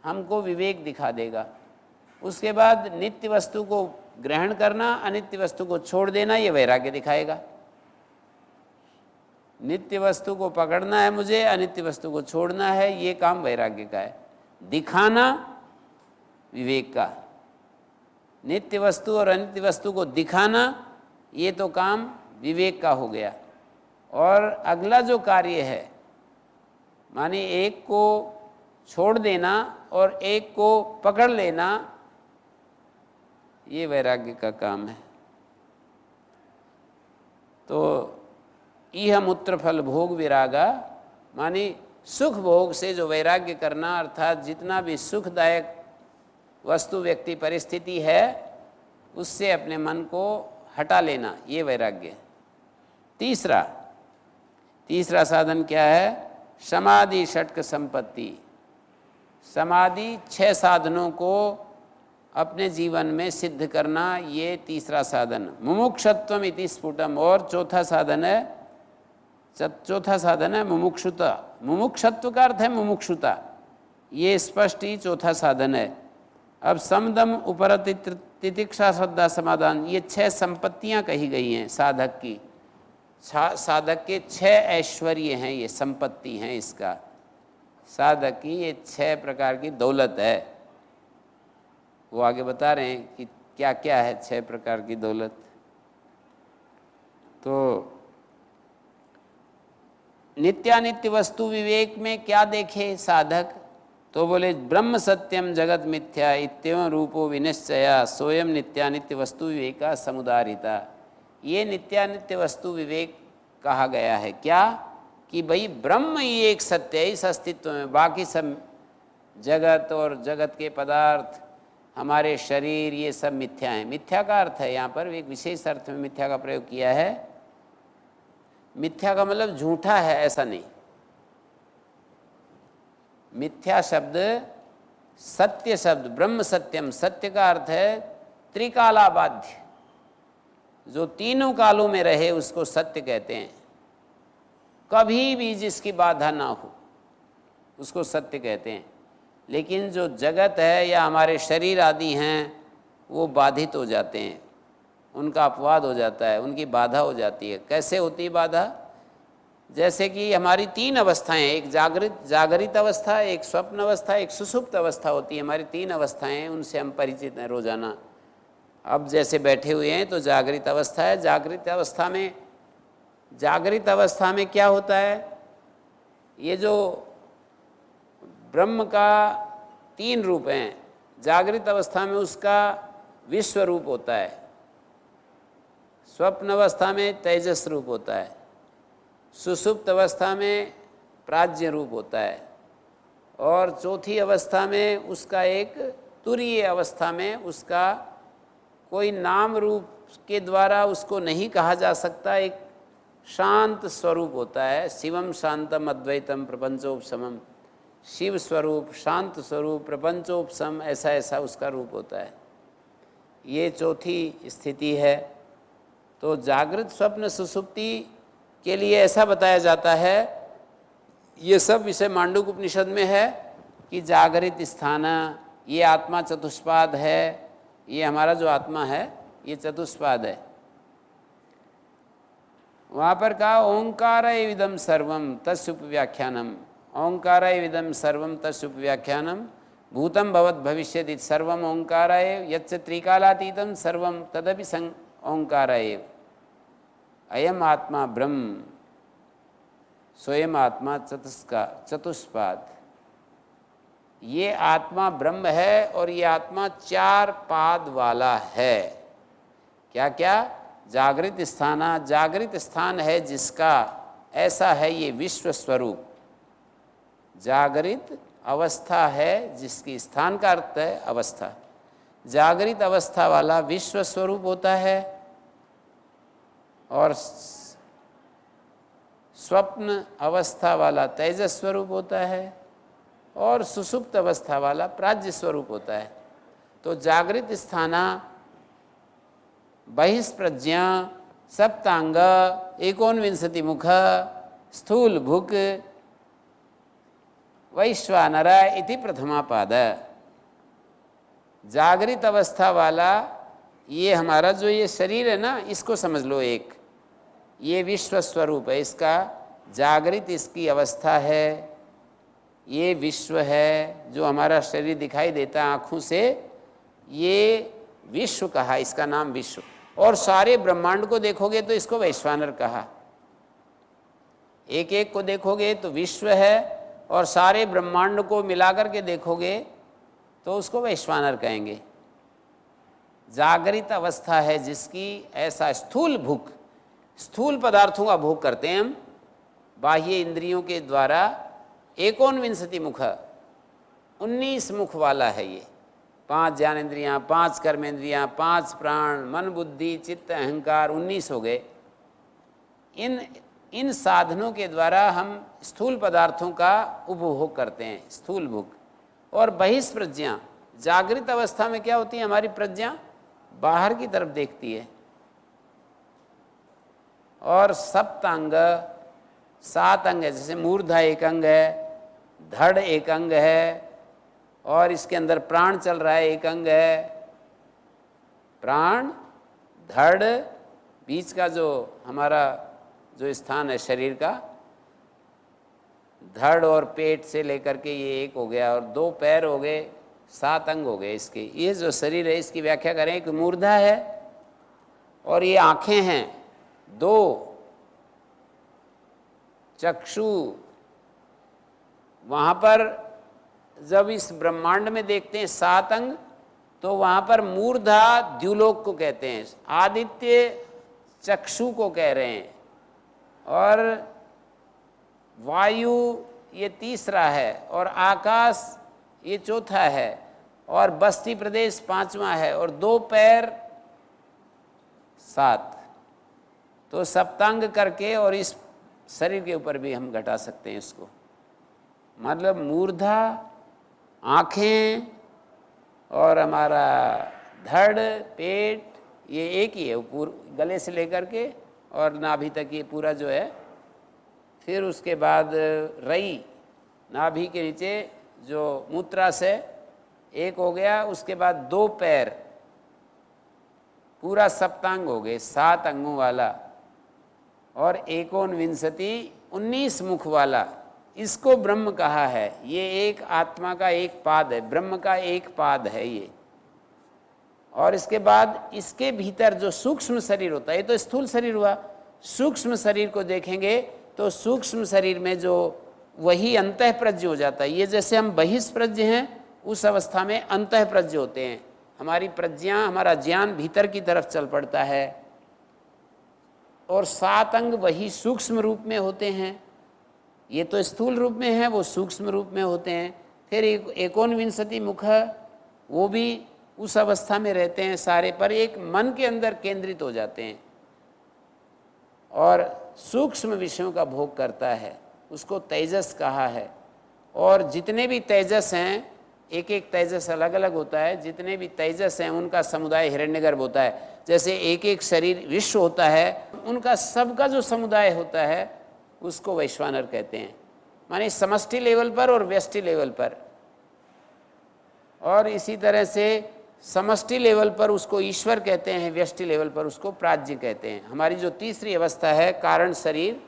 S1: हमको विवेक दिखा देगा। उसके बाद नित्य वस्तु को ग्रहण करना, अनित्य वस्तु को छोड़ देना, ये वैराग्य दिखाएगा। नित्य वस्तु को पकड़ना है मुझे, अनित्य वस्तु को छोड़ना है, ये काम वैराग्य का है। दिखाना विवेक का, नित्य वस्तु और अनित्य वस्तु को दिखाना, ये तो काम विवेक का हो गया। और अगला जो कार्य है, माने एक को छोड़ देना और एक को पकड़ लेना, ये वैराग्य का काम है। तो इह मूत्र फल भोग विरागा, माने सुख भोग से जो वैराग्य करना, अर्थात जितना भी सुखदायक वस्तु व्यक्ति परिस्थिति है उससे अपने मन को हटा लेना, ये वैराग्य। तीसरा साधन क्या है? समाधि षटक संपत्ति। समाधि 6 साधनों को अपने जीवन में सिद्ध करना, ये तीसरा साधन। मुमुक्षत्वम इति स्फुटम, और चौथा साधन है मुमुक्षुता। मुमुक्षत्व का अर्थ है मुमुक्षुता, ये स्पष्ट ही चौथा साधन है। अब समदम उपरति तितिक्षा श्रद्धा समाधान, ये 6 संपत्तियां कही गई हैं साधक की। साधक के 6 ऐश्वर्य हैं, ये संपत्ति हैं इसका। साधक की ये 6 प्रकार की दौलत है। वो आगे बता रहे हैं कि क्या क्या है 6 प्रकार की दौलत। तो नित्यानित्य वस्तु विवेक में क्या देखे साधक? तो बोले ब्रह्म सत्यम जगत मिथ्या इत्येवं रूपो विनिश्चया सोयम नित्यानित्य वस्तु विवेका समुदारिता। ये नित्यानित्य वस्तु विवेक कहा गया है। क्या? कि भाई ब्रह्म ही एक सत्य है इस अस्तित्व में, बाकी सब जगत और जगत के पदार्थ, हमारे शरीर, ये सब मिथ्या हैं। मिथ्या का अर्थ है यहाँ पर एक विशेष अर्थ में मिथ्या का प्रयोग किया है। मिथ्या का मतलब झूठा है ऐसा नहीं। मिथ्या शब्द सत्य शब्द, ब्रह्म सत्यम, सत्य का अर्थ है त्रिकालाबाध्य, जो तीनों कालों में रहे उसको सत्य कहते हैं। कभी भी जिसकी बाधा ना हो उसको सत्य कहते हैं। लेकिन जो जगत है या हमारे शरीर आदि हैं वो बाधित हो जाते हैं, उनका अपवाद हो जाता है, उनकी बाधा हो जाती है। कैसे होती है बाधा? जैसे कि हमारी तीन अवस्थाएं, एक जागृत अवस्था, एक स्वप्न अवस्था, एक सुषुप्त अवस्था होती है। हमारी तीन अवस्थाएं हैं, उनसे हम परिचित हैं रोजाना। अब जैसे बैठे हुए हैं तो जागृत अवस्था है। जागृत अवस्था में क्या होता है? ये जो ब्रह्म का तीन रूप हैं, जागृत अवस्था में उसका विश्व रूप होता है, स्वप्न अवस्था में तेजस रूप होता है, सुषुप्त अवस्था में प्राज्ञ रूप होता है, और चौथी अवस्था में उसका एक तुरीय अवस्था में उसका कोई नाम रूप के द्वारा उसको नहीं कहा जा सकता, एक शांत स्वरूप होता है। शिवम शांतम अद्वैतम प्रपंचोपशमम, शिव स्वरूप, शांत स्वरूप, प्रपंचोपशम, ऐसा ऐसा उसका रूप होता है। ये चौथी स्थिति है। तो जागृत स्वप्न सुषुप्ति के लिए ऐसा बताया जाता है, ये सब विषय मांडूक्य उपनिषद में है कि जागृत स्थान, ये आत्मा चतुष्पाद है, ये हमारा जो आत्मा है ये चतुष्पाद है। वहाँ पर कहा ओंकार विदम सर्वम तस्युप व्याख्यानम, ओंकार विदम सर्वम तस्युप व्याख्यानम, भूतम भवत भविष्यति सर्वम ओंकार यच्च त्रिकालातीतम सर्वम तदपि संग ओंकार एव, अयम आत्मा ब्रह्म स्वयं आत्मा चतुष्पाद। ये आत्मा ब्रह्म है और ये आत्मा चार पाद वाला है। क्या क्या? जागृत स्थान है जिसका ऐसा है ये विश्व स्वरूप। जागृत अवस्था है जिसकी, स्थान का अर्थ है अवस्था, जागृत अवस्था वाला विश्व स्वरूप होता है, और स्वप्न अवस्था वाला तेजस स्वरूप होता है, और सुषुप्त अवस्था वाला प्राज्ञ स्वरूप होता है। तो जागृत स्थाना बहिष्प्रज्ञा सप्तांग एकोनविंशति मुख स्थूल भुक वैश्वानर इति प्रथमा पाद। जागृत अवस्था वाला ये हमारा जो ये शरीर है ना, इसको समझ लो एक, ये विश्व स्वरूप है, इसका जागृत इसकी अवस्था है, ये विश्व है जो हमारा शरीर दिखाई देता है आँखों से, ये विश्व कहा, इसका नाम विश्व। और सारे ब्रह्मांड को देखोगे तो इसको वैश्वानर कहा। एक एक को देखोगे तो विश्व है, और सारे ब्रह्मांड को मिलाकर के देखोगे तो उसको वैश्वानर कहेंगे। जागृत अवस्था है जिसकी ऐसा स्थूल भूख, स्थूल पदार्थों का भोग करते हैं हम बाह्य इंद्रियों के द्वारा। एकोनविंशति मुख, 19 मुख वाला है ये। 5 ज्ञानेंद्रियाँ, 5 कर्मेंद्रियाँ, 5 प्राण, मन बुद्धि चित्त अहंकार, 19 हो गए। इन साधनों के द्वारा हम स्थूल पदार्थों का उपभोग करते हैं, स्थूल भोग। और बहिष्प्रज्ञा, जागृत अवस्था में क्या होती है? हमारी प्रज्ञा बाहर की तरफ देखती है। और सप्तांग, 7 अंग है, जैसे मूर्धा एक अंग है, धड़ एक अंग है, और इसके अंदर प्राण चल रहा है, एक अंग है। प्राण, धड़, बीच का जो हमारा जो स्थान है शरीर का, धड़ और पेट से लेकर के ये एक हो गया, और 2 पैर हो गए, 7 अंग हो गए इसके। ये जो शरीर है इसकी व्याख्या करें कि मूर्धा है, और ये आँखें हैं 2, चक्षु। वहाँ पर जब इस ब्रह्मांड में देखते हैं 7 अंग, तो वहाँ पर मूर्धा द्युलोक को कहते हैं, आदित्य चक्षु को कह रहे हैं, और वायु ये तीसरा है, और आकाश ये चौथा है, और बस्ती प्रदेश 5वां है, और 2 पैर 7। तो सप्तांग करके और इस शरीर के ऊपर भी हम घटा सकते हैं इसको। मतलब मूर्धा, आँखें, और हमारा धड़, पेट, ये एक ही है, गले से लेकर के और नाभि तक ये पूरा जो है। फिर उसके बाद रई, नाभि के नीचे जो मूत्राशय एक हो गया, उसके बाद 2 पैर, पूरा सप्तांग हो गए 7 अंगों वाला, और 19 मुख वाला, इसको ब्रह्म कहा है। ये एक आत्मा का एक पाद है, ब्रह्म का एक पाद है ये। और इसके बाद इसके भीतर जो सूक्ष्म शरीर होता है, ये तो स्थूल शरीर हुआ, सूक्ष्म शरीर को देखेंगे तो सूक्ष्म शरीर में जो वही अंतःप्रज्ञ हो जाता है। ये जैसे हम बहिष्प्रज्ञ हैं, उस अवस्था में अंतःप्रज्ञ होते हैं। हमारी प्रज्ञा, हमारा ज्ञान भीतर की तरफ चल पड़ता है, और 7 अंग वही सूक्ष्म रूप में होते हैं। ये तो स्थूल रूप में है, वो सूक्ष्म रूप में होते हैं। फिर 19 मुख, वो भी उस अवस्था में रहते हैं सारे, पर एक मन के अंदर केंद्रित हो जाते हैं और सूक्ष्म विषयों का भोग करता है, उसको तेजस कहा है। और जितने भी तेजस हैं, एक एक तेजस अलग अलग होता है, जितने भी तेजस हैं उनका समुदाय हिरण्यगर्भ होता है। जैसे एक एक शरीर विश्व होता है, उनका सबका जो समुदाय होता है उसको वैश्वानर कहते हैं, माने समष्टि लेवल पर और व्यष्टि लेवल पर। और इसी तरह से समष्टि लेवल पर उसको ईश्वर कहते हैं, व्यष्टि लेवल पर उसको प्राज्ञ कहते हैं। हमारी जो तीसरी अवस्था है कारण शरीर,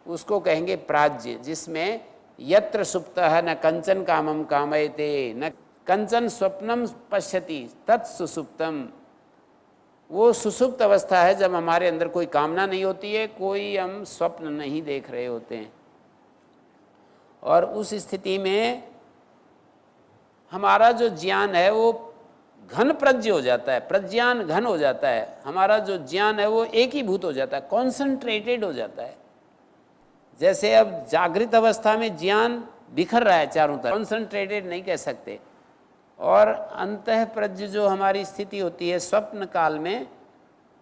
S1: उसको कहेंगे प्राज्ञ, जिसमें यत्र सुप्तः न कंचन कामम कामयते न कंचन स्वप्नम पश्यति तत्सुसुप्तम। वो सुसुप्त अवस्था है जब हमारे अंदर कोई कामना नहीं होती है, कोई हम स्वप्न नहीं देख रहे होते हैं, और उस स्थिति में हमारा जो ज्ञान है वो घन प्रज्ञ हो जाता है, प्रज्ञान घन हो जाता है। हमारा जो ज्ञान है वो एकीभूत हो जाता है, कॉन्सेंट्रेटेड हो जाता है। जैसे अब जागृत अवस्था में ज्ञान बिखर रहा है चारों तरफ, कॉन्सेंट्रेटेड नहीं कह सकते। और अंतः प्रज्ञ जो हमारी स्थिति होती है स्वप्न काल में,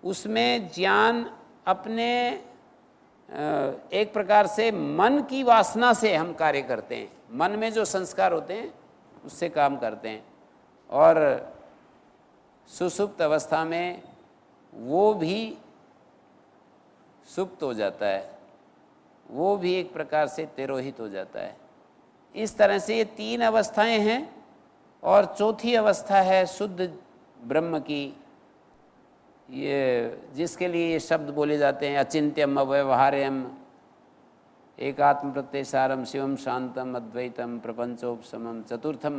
S1: उसमें ज्ञान अपने एक प्रकार से मन की वासना से हम कार्य करते हैं, मन में जो संस्कार होते हैं उससे काम करते हैं। और सुसुप्त अवस्था में वो भी सुप्त हो जाता है, वो भी एक प्रकार से तिरोहित हो जाता है। इस तरह से ये 3 अवस्थाएं हैं, और चौथी अवस्था है शुद्ध ब्रह्म की, ये जिसके लिए ये शब्द बोले जाते हैं अचिंत्यम अव्यवहार्यम एकात्म प्रत्ययसारम शिवम शांतम अद्वैतम प्रपंचोपशमम चतुर्थम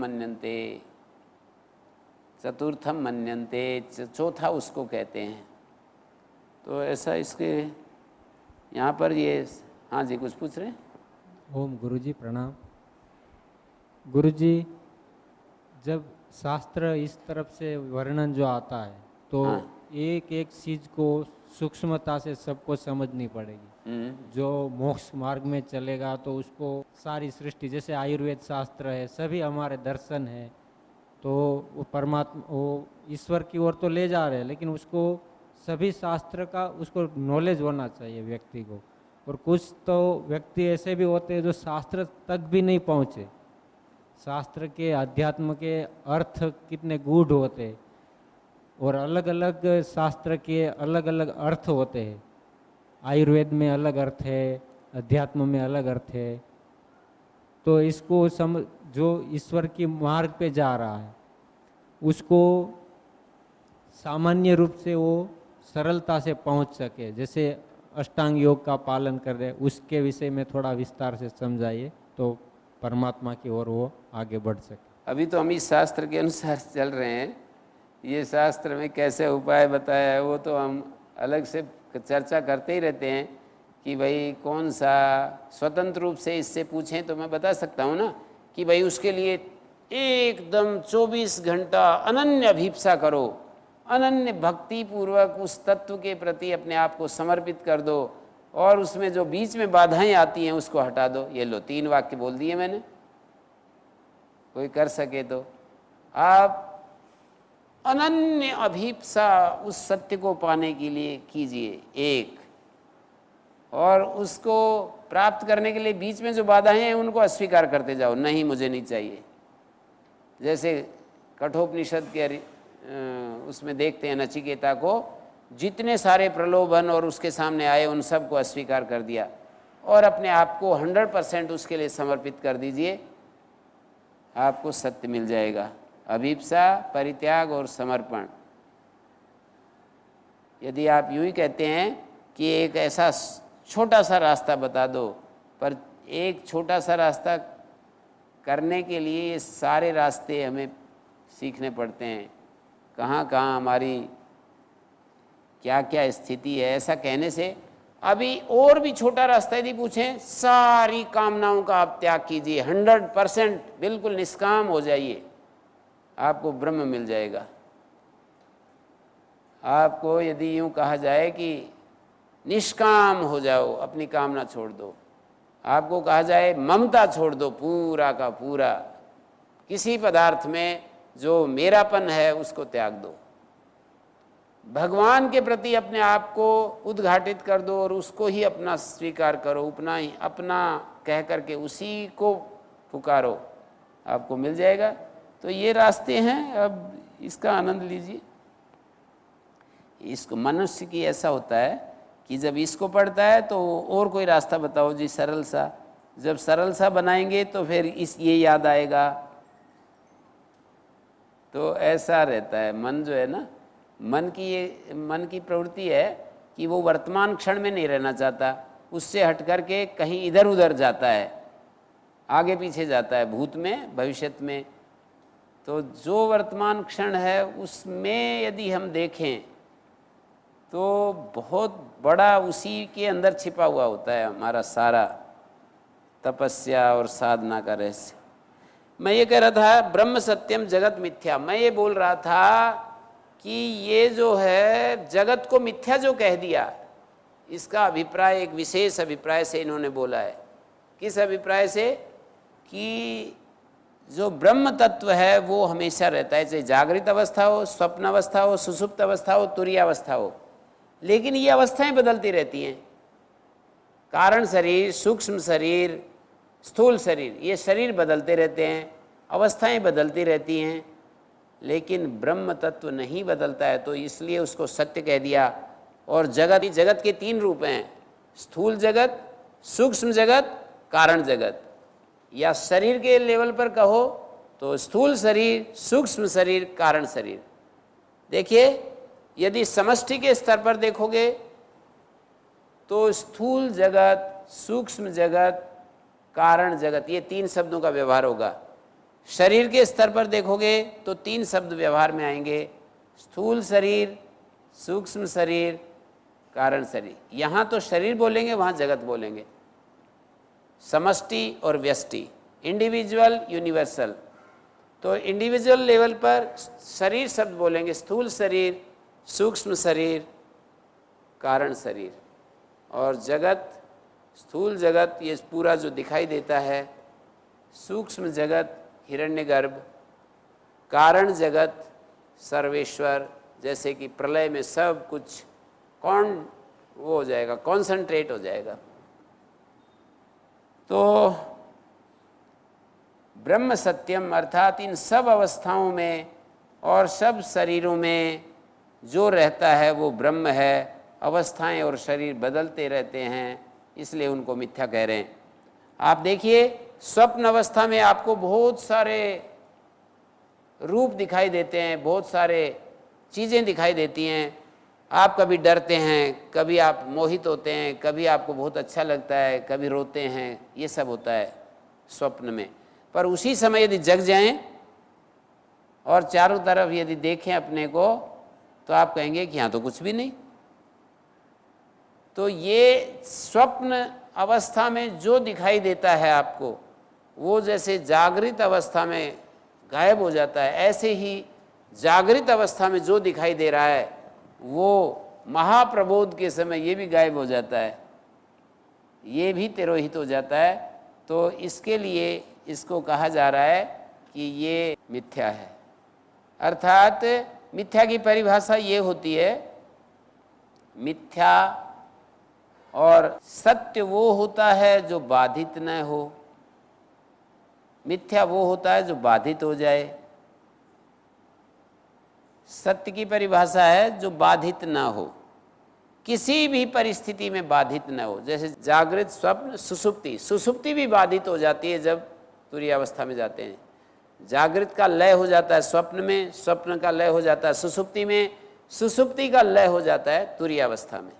S1: मन्यन्ते, चौथा उसको कहते हैं। तो ऐसा इसके यहाँ पर ये, हाँ जी कुछ पूछ रहे हैं?
S3: ओम गुरुजी प्रणाम। गुरुजी, जब शास्त्र इस तरफ से वर्णन जो आता है तो एक एक चीज को सूक्ष्मता से सबको समझनी पड़ेगी। जो मोक्ष मार्ग में चलेगा तो उसको सारी सृष्टि, जैसे आयुर्वेद शास्त्र है, सभी हमारे दर्शन है, तो वो परमात्मा, वो ईश्वर की ओर तो ले जा रहे हैं, लेकिन उसको सभी शास्त्र का उसको नॉलेज होना चाहिए व्यक्ति को। और कुछ तो व्यक्ति ऐसे भी होते हैं जो शास्त्र तक भी नहीं पहुँचे। शास्त्र के अध्यात्म के अर्थ कितने गूढ़ होते हैं, और अलग अलग शास्त्र के अलग अलग अर्थ होते हैं। आयुर्वेद में अलग अर्थ है, अध्यात्म में अलग अर्थ है। तो इसको जो ईश्वर की मार्ग पे जा रहा है उसको सामान्य रूप से वो सरलता से पहुंच सके, जैसे अष्टांग योग का पालन कर रहे, उसके विषय में थोड़ा विस्तार से समझाइए तो परमात्मा की ओर वो आगे बढ़ सके।
S1: अभी तो हम इस शास्त्र के अनुसार चल रहे हैं, ये शास्त्र में कैसे उपाय बताया है वो तो हम अलग से चर्चा करते ही रहते हैं कि भाई कौन सा स्वतंत्र रूप से इससे पूछें तो मैं बता सकता हूँ ना कि भाई उसके लिए एकदम 24 घंटा अनन्य अभिप्सा करो, अनन्य भक्ति पूर्वक उस तत्व के प्रति अपने आप को समर्पित कर दो, और उसमें जो बीच में बाधाएं आती हैं उसको हटा दो। ये लो 3 वाक्य बोल दिए मैंने, कोई कर सके तो। आप अनन्य अभिप्सा उस सत्य को पाने के लिए कीजिए एक, और उसको प्राप्त करने के लिए बीच में जो बाधाएं हैं उनको अस्वीकार करते जाओ, नहीं मुझे नहीं चाहिए। जैसे कठोपनिषद के उसमें देखते हैं नचिकेता को जितने सारे प्रलोभन और उसके सामने आए उन सब को अस्वीकार कर दिया और अपने आप को 100% उसके लिए समर्पित कर दीजिए, आपको सत्य मिल जाएगा। अभिप्सा, परित्याग और समर्पण। यदि आप यूं ही कहते हैं कि एक ऐसा छोटा सा रास्ता बता दो, पर एक छोटा सा रास्ता करने के लिए ये सारे रास्ते हमें सीखने पड़ते हैं, कहाँ कहाँ हमारी क्या क्या स्थिति है। ऐसा कहने से अभी और भी छोटा रास्ता यदि पूछें, सारी कामनाओं का आप त्याग कीजिए, 100% बिल्कुल निष्काम हो जाइए, आपको ब्रह्म मिल जाएगा। आपको यदि यूँ कहा जाए कि निष्काम हो जाओ, अपनी कामना छोड़ दो, आपको कहा जाए ममता छोड़ दो पूरा का पूरा, किसी पदार्थ में जो मेरापन है उसको त्याग दो, भगवान के प्रति अपने आप को उद्घाटित कर दो और उसको ही अपना स्वीकार करो, अपना कह करके उसी को पुकारो, आपको मिल जाएगा। तो ये रास्ते हैं, अब इसका आनंद लीजिए। इसको मनुष्य की ऐसा होता है कि जब इसको पढ़ता है तो और कोई रास्ता बताओ जी सरल सा, जब सरल सा बनाएंगे तो फिर ये याद आएगा। तो ऐसा रहता है मन जो है ना, मन की प्रवृत्ति है कि वो वर्तमान क्षण में नहीं रहना चाहता, उससे हट करके कहीं इधर उधर जाता है, आगे पीछे जाता है, भूत में भविष्य में। तो जो वर्तमान क्षण है उसमें यदि हम देखें तो बहुत बड़ा उसी के अंदर छिपा हुआ होता है हमारा सारा तपस्या और साधना का रहस्य। मैं ये कह रहा था ब्रह्म सत्यम जगत मिथ्या, मैं ये बोल रहा था कि ये जो है जगत को मिथ्या जो कह दिया, इसका अभिप्राय एक विशेष अभिप्राय से इन्होंने बोला है। किस अभिप्राय से? कि जो ब्रह्म तत्व है वो हमेशा रहता है, चाहे जागृत अवस्था हो, स्वप्न अवस्था हो, सुषुप्त अवस्था हो, तुरीय अवस्था हो, लेकिन ये अवस्थाएं बदलती रहती हैं। कारण शरीर, सूक्ष्म शरीर, स्थूल शरीर, ये शरीर बदलते रहते हैं, अवस्थाएं बदलती रहती हैं, लेकिन ब्रह्म तत्व नहीं बदलता है, तो इसलिए उसको सत्य कह दिया। और जगत के 3 रूप हैं, स्थूल जगत, सूक्ष्म जगत, कारण जगत। या शरीर के लेवल पर कहो तो स्थूल शरीर, सूक्ष्म शरीर, कारण शरीर। देखिए यदि समष्टि के स्तर पर देखोगे तो स्थूल जगत, सूक्ष्म जगत, कारण जगत, ये 3 शब्दों का व्यवहार होगा। शरीर के स्तर पर देखोगे तो 3 शब्द व्यवहार में आएंगे, स्थूल शरीर, सूक्ष्म शरीर, कारण शरीर। यहाँ तो शरीर बोलेंगे, वहाँ जगत बोलेंगे, समष्टि और व्यष्टि, इंडिविजुअल, यूनिवर्सल। तो इंडिविजुअल लेवल पर शरीर शब्द बोलेंगे, स्थूल शरीर, सूक्ष्म शरीर, कारण शरीर। और जगत, स्थूल जगत ये पूरा जो दिखाई देता है, सूक्ष्म जगत हिरण्यगर्भ, कारण जगत सर्वेश्वर, जैसे कि प्रलय में सब कुछ वो हो जाएगा, कॉन्संट्रेट हो जाएगा। तो ब्रह्म सत्यम अर्थात इन सब अवस्थाओं में और सब शरीरों में जो रहता है वो ब्रह्म है। अवस्थाएं और शरीर बदलते रहते हैं, इसलिए उनको मिथ्या कह रहे हैं। आप देखिए स्वप्न अवस्था में आपको बहुत सारे रूप दिखाई देते हैं, बहुत सारे चीज़ें दिखाई देती हैं। आप कभी डरते हैं, कभी आप मोहित होते हैं, कभी आपको बहुत अच्छा लगता है, कभी रोते हैं, ये सब होता है स्वप्न में। पर उसी समय यदि जग जाएं और चारों तरफ यदि देखें अपने को, तो आप कहेंगे कि यहाँ तो कुछ भी नहीं। तो ये स्वप्न अवस्था में जो दिखाई देता है आपको, वो जैसे जागृत अवस्था में गायब हो जाता है, ऐसे ही जागृत अवस्था में जो दिखाई दे रहा है वो महाप्रबोध के समय ये भी गायब हो जाता है, ये भी तिरोहित हो जाता है। तो इसके लिए इसको कहा जा रहा है कि ये मिथ्या है। अर्थात मिथ्या की परिभाषा ये होती है, मिथ्या और सत्य वो होता है जो बाधित न हो, मिथ्या वो होता है जो बाधित हो जाए। सत्य की परिभाषा है जो बाधित ना हो। किसी भी परिस्थिति में बाधित न हो। जैसे जागृत, स्वप्न, सुसुप्ति, सुसुप्ति भी बाधित हो जाती है जब तुरीय अवस्था में जाते हैं। जागृत का लय हो जाता है स्वप्न में, स्वप्न का लय हो जाता है सुसुप्ति में, सुसुप्ति का लय हो जाता है तुरीय अवस्था में।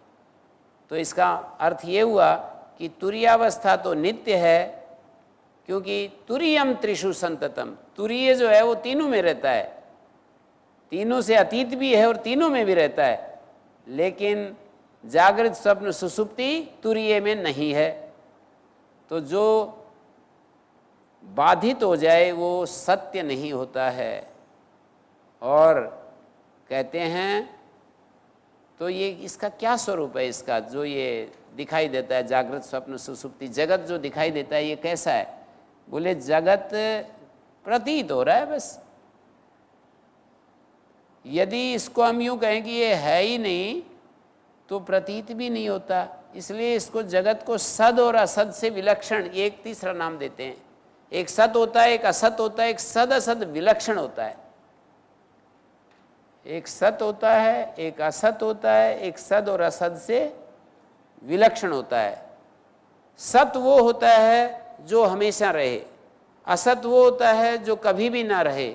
S1: तो इसका अर्थ ये हुआ कि तुरीयावस्था तो नित्य है, क्योंकि तुरीयम त्रिषु संततम, तुरीय जो है वो तीनों में रहता है, तीनों से अतीत भी है और तीनों में भी रहता है। लेकिन जागृत, स्वप्न, सुसुप्ति तुरीय में नहीं है। तो जो बाधित हो जाए वो सत्य नहीं होता है। और कहते हैं तो ये इसका क्या स्वरूप है, इसका जो ये दिखाई देता है जागृत, स्वप्न, सुसुप्ति, जगत जो दिखाई देता है ये कैसा है? बोले जगत प्रतीत हो रहा है बस। यदि इसको हम यूं कहें कि ये है ही नहीं तो प्रतीत भी नहीं होता। इसलिए इसको, जगत को सद और असद से विलक्षण एक तीसरा नाम देते हैं। एक सत होता है, एक असत होता है, एक सद असद विलक्षण होता है। एक सत होता है, एक असत होता है, एक सद और असद से विलक्षण होता है। सत वो होता है जो हमेशा रहे, असत वो होता है जो कभी भी ना रहे,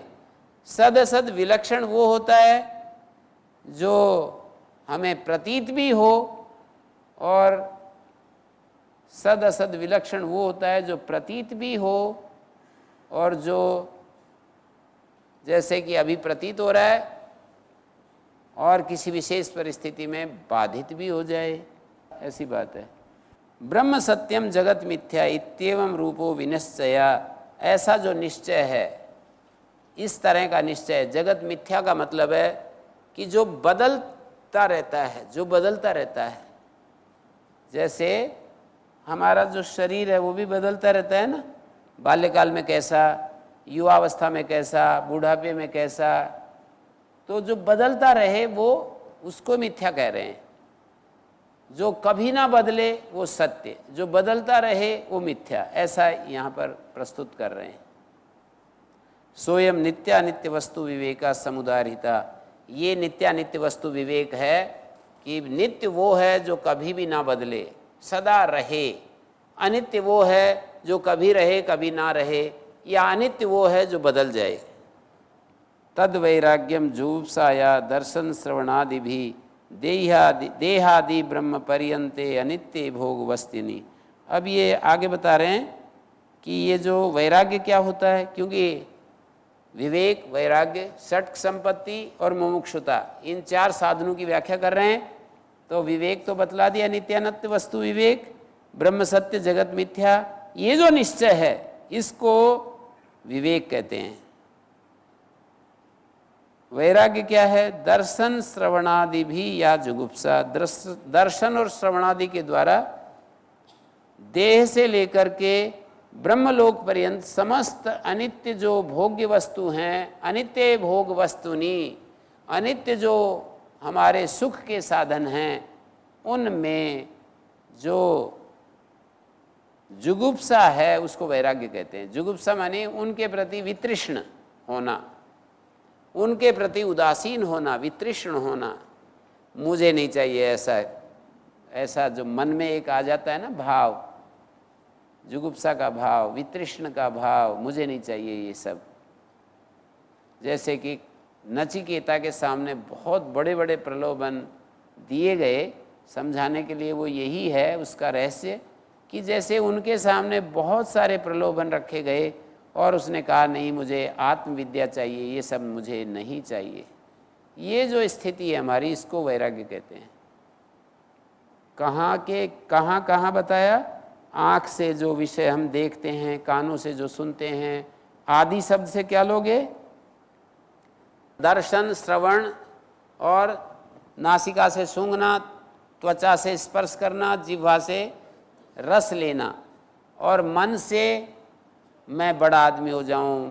S1: सद असद विलक्षण वो होता है जो हमें प्रतीत भी हो, और सद असद विलक्षण वो होता है जो प्रतीत भी हो और जो जैसे कि अभी प्रतीत हो रहा है और किसी विशेष परिस्थिति में बाधित भी हो जाए, ऐसी बात है। ब्रह्म सत्यम जगत मिथ्या इत्येवं रूपो विनिश्चया, ऐसा जो निश्चय है, इस तरह का निश्चय। जगत मिथ्या का मतलब है कि जो बदलता रहता है, जो बदलता रहता है। जैसे हमारा जो शरीर है वो भी बदलता रहता है ना, बाल्यकाल में कैसा, युवावस्था में कैसा, बुढ़ापे में कैसा। तो जो बदलता रहे वो, उसको मिथ्या कह रहे हैं। जो कभी ना बदले वो सत्य, जो बदलता रहे वो मिथ्या, ऐसा यहाँ पर प्रस्तुत कर रहे हैं। सोयम नित्यानित्य वस्तु विवेका समुदारिता, ये नित्यानित्य वस्तु विवेक है कि नित्य वो है जो कभी भी ना बदले, सदा रहे। अनित्य वो है जो कभी रहे कभी ना रहे, या अनित्य वो है जो बदल जाए। तद वैराग्यम जुगुप्साया दर्शन श्रवणादि भी देहादि ब्रह्म पर्यन्ते अनित्य भोग वस्तिनी। अब ये आगे बता रहे हैं कि ये जो वैराग्य क्या होता है, क्योंकि विवेक, वैराग्य, षट् संपत्ति और मुमुक्षुता, इन चार साधनों की व्याख्या कर रहे हैं। तो विवेक तो बतला दिया, नित्यानित्य वस्तु विवेक, ब्रह्म सत्य जगत मिथ्या, ये जो निश्चय है इसको विवेक कहते हैं। वैराग्य क्या है? दर्शन श्रवणादि भी या जुगुप्सा, दर्शन और श्रवणादि के द्वारा देह से लेकर के ब्रह्मलोक पर्यंत समस्त अनित्य जो भोग्य वस्तु हैं, अनित्य भोग वस्तुनि, अनित्य जो हमारे सुख के साधन हैं, उनमें जो जुगुप्सा है उसको वैराग्य कहते हैं। जुगुप्सा माने उनके प्रति वितृष्ण होना, उनके प्रति उदासीन होना, वितृष्ण होना। मुझे नहीं चाहिए ऐसा, ऐसा जो मन में एक आ जाता है ना भाव, जुगुप्सा का भाव, वितृष्ण का भाव, मुझे नहीं चाहिए ये सब। जैसे कि नचिकेता के सामने बहुत बड़े बड़े प्रलोभन दिए गए, समझाने के लिए वो यही है उसका रहस्य कि जैसे उनके सामने बहुत सारे प्रलोभन रखे गए और उसने कहा नहीं, मुझे आत्मविद्या चाहिए, ये सब मुझे नहीं चाहिए। ये जो स्थिति है हमारी, इसको वैराग्य कहते हैं। कहाँ के कहाँ बताया? आँख से जो विषय हम देखते हैं, कानों से जो सुनते हैं, आदि शब्द से क्या लोगे? दर्शन, श्रवण, और नासिका से सूंघना, त्वचा से स्पर्श करना, जिह्वा से रस लेना, और मन से मैं बड़ा आदमी हो जाऊं,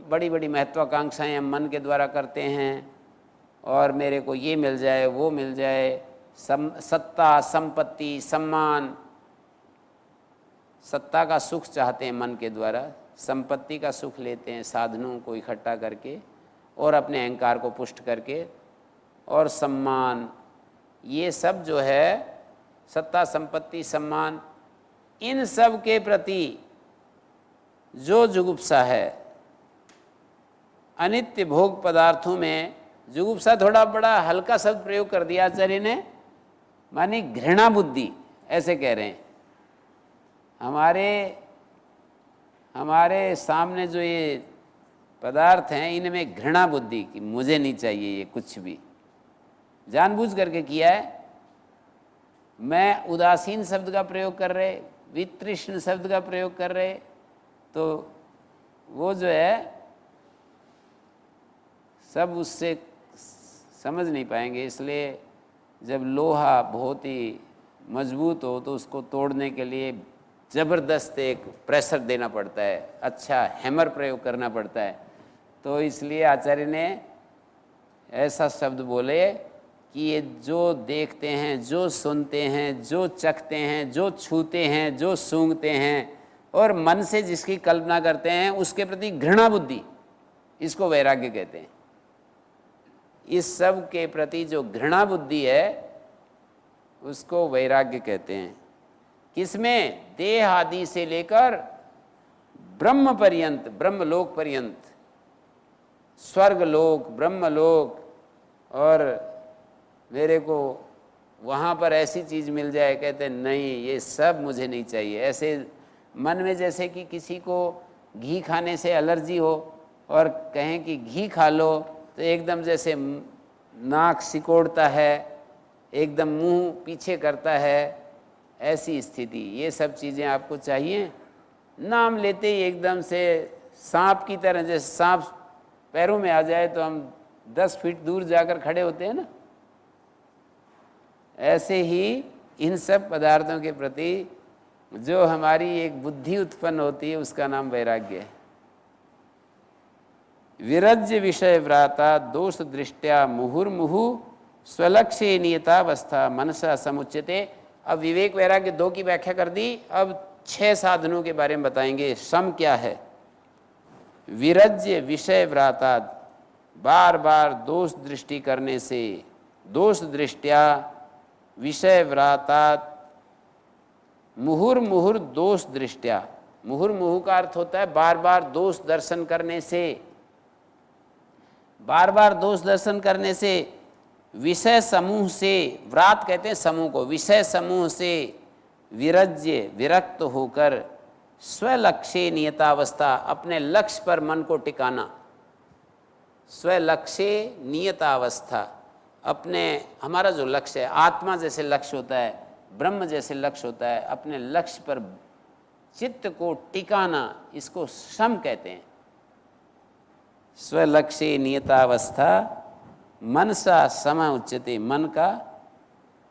S1: बड़ी बड़ी महत्वाकांक्षाएं हम मन के द्वारा करते हैं, और मेरे को ये मिल जाए, वो मिल जाए, सत्ता, संपत्ति, सम्मान। सत्ता का सुख चाहते हैं मन के द्वारा, संपत्ति का सुख लेते हैं साधनों को इकट्ठा करके और अपने अहंकार को पुष्ट करके, और सम्मान ये सब जो है सत्ता, संपत्ति, सम्मान, इन सब के प्रति जो जुगुप्सा है, अनित्य भोग पदार्थों में जुगुप्सा थोड़ा बड़ा हल्का शब्द प्रयोग कर दिया आचार्य ने, माने घृणा बुद्धि, ऐसे कह रहे हैं। हमारे सामने जो ये पदार्थ हैं इनमें घृणा बुद्धि कि मुझे नहीं चाहिए ये कुछ भी, जानबूझ करके किया है। मैं उदासीन शब्द का प्रयोग कर रहे, वितृष्ण शब्द का प्रयोग कर रहे, तो वो जो है सब उससे समझ नहीं पाएंगे। इसलिए जब लोहा बहुत ही मजबूत हो तो उसको तोड़ने के लिए ज़बरदस्त एक प्रेशर देना पड़ता है, अच्छा हैमर प्रयोग करना पड़ता है। तो इसलिए आचार्य ने ऐसा शब्द बोले कि ये जो देखते हैं, जो सुनते हैं, जो चखते हैं, जो छूते हैं, जो सूंघते हैं और मन से जिसकी कल्पना करते हैं, उसके प्रति घृणा बुद्धि, इसको वैराग्य कहते हैं। इस सब के प्रति जो घृणा बुद्धि है उसको वैराग्य कहते हैं। किसमें? देह आदि से लेकर ब्रह्म पर्यंत, ब्रह्मलोक पर्यंत, स्वर्गलोक, ब्रह्मलोक, और मेरे को वहाँ पर ऐसी चीज़ मिल जाए, कहते नहीं ये सब मुझे नहीं चाहिए। ऐसे मन में जैसे कि किसी को घी खाने से एलर्जी हो और कहें कि घी खा लो तो एकदम जैसे नाक सिकोड़ता है, एकदम मुंह पीछे करता है, ऐसी स्थिति। ये सब चीज़ें आपको चाहिए? नाम लेते ही एकदम से सांप की तरह, जैसे सांप पैरों में आ जाए तो हम 10 फीट दूर जाकर खड़े होते हैं ना, ऐसे ही इन सब पदार्थों के प्रति जो हमारी एक बुद्धि उत्पन्न होती है उसका नाम वैराग्य है। विरज्य विषय व्राता दोष दृष्टया मुहुर्मुहु स्वलक्ष्य नियतावस्था मनसा समुच्यते। अब विवेक वैराग्य 2 की व्याख्या कर दी, अब 6 साधनों के बारे में बताएंगे। सम क्या है? विरज्य विषय व्राता, बार बार दोष दृष्टि करने से, दोष दृष्टया विषय व्राता, मुहुर्मुहुर दोष दृष्टया, मुहुर्मुहु का अर्थ होता है बार बार दोष दर्शन करने से, बार बार दोष दर्शन करने से, विषय समूह से, व्रात कहते हैं समूह को, विषय समूह से विरज्य विरक्त होकर स्वलक्ष्य नियतावस्था, अपने लक्ष्य पर मन को टिकाना। स्वलक्ष्य नियतावस्था, अपने हमारा जो लक्ष्य है, आत्मा जैसे लक्ष्य होता है, ब्रह्म जैसे लक्ष्य होता है, अपने लक्ष्य पर चित्त को टिकाना, इसको सम कहते हैं। स्वलक्ष्य नियतावस्था मनसा सम उच्यते, मन का